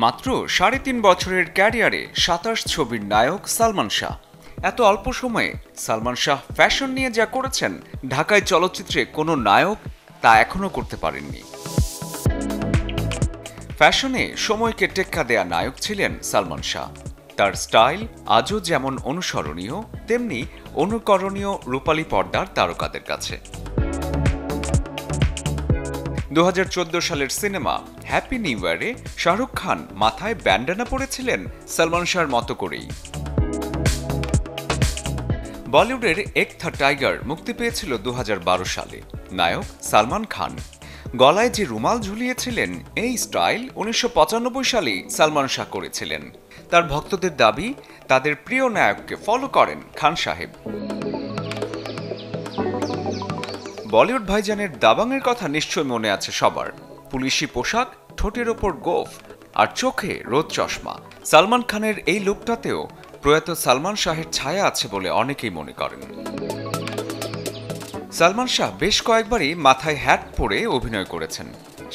মাত্র ৩.৫ বছরের ক্যারিয়ারে ২৭ ছবির নায়ক সালমান শাহ। এত অল্প সময়ে সালমান শাহ ফ্যাশন নিয়ে যা করেছেন, ঢাকায় চলচ্চিত্রে কোনো নায়ক তা এখনও করতে পারেননি। ফ্যাশনে সময়কে টেক্কা দেয়া নায়ক ছিলেন সালমান শাহ। তার স্টাইল আজও যেমন অনুসরণীয়, তেমনি অনুকরণীয় রূপালী পর্দার তারকাদের কাছে। ২০১৪ সালের সিনেমা হ্যাপি নিউ ইয়ারে শাহরুখ খান মাথায় ব্যান্ডানা পরেছিলেন সালমান শাহর মতো করেই। বলিউডের এক থা টাইগার মুক্তি পেয়েছিল ২০১২ সালে। নায়ক সালমান খান গলায় যে রুমাল ঝুলিয়েছিলেন, এই স্টাইল ১৯৯৫ সালেই সালমান শাহ করেছিলেন। তার ভক্তদের দাবি, তাদের প্রিয় নায়ককে ফলো করেন খান সাহেব। বলিউড ভাইজানের দাবাংয়ের কথা নিশ্চয় মনে আছে সবার। পুলিশি পোশাক, ঠোঁটের ওপর গোঁফ আর চোখে রোদ চশমা। সালমান খানের এই লুকটাতেও প্রয়াত সালমান শাহের ছায়া আছে বলে অনেকেই মনে করেন। সালমান শাহ বেশ কয়েকবারই মাথায় হ্যাট পরে অভিনয় করেছেন।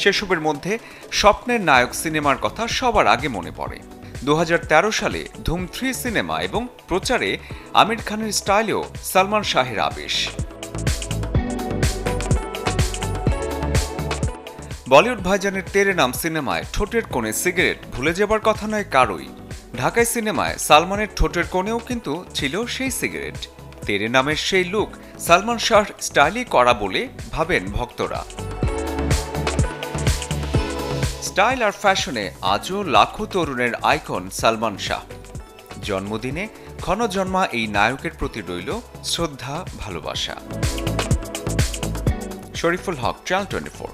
সেসবের মধ্যে স্বপ্নের নায়ক সিনেমার কথা সবার আগে মনে পড়ে। ২০১৩ সালে ধুম ৩ সিনেমা এবং প্রচারে আমির খানের স্টাইলেও সালমান শাহের আবেশ। বলিউড ভাইজানের তেরে নাম সিনেমায় ঠোঁটের কোণে সিগারেট ভুলে যাবার কথা নয় কারোই। ঢাকায় সিনেমায় সালমানের ঠোঁটের কোণেও কিন্তু ছিল সেই সিগারেট। তেরে নামের সেই লুক সালমান শাহর স্টাইলই করা বলে ভাবেন ভক্তরা। স্টাইল আর ফ্যাশনে আজও লাখো তরুণের আইকন সালমান শাহ। জন্মদিনে ক্ষণজন্মা এই নায়কের প্রতি রইল শ্রদ্ধা, ভালোবাসা। শরীফুল হক, চ্যানেল 24।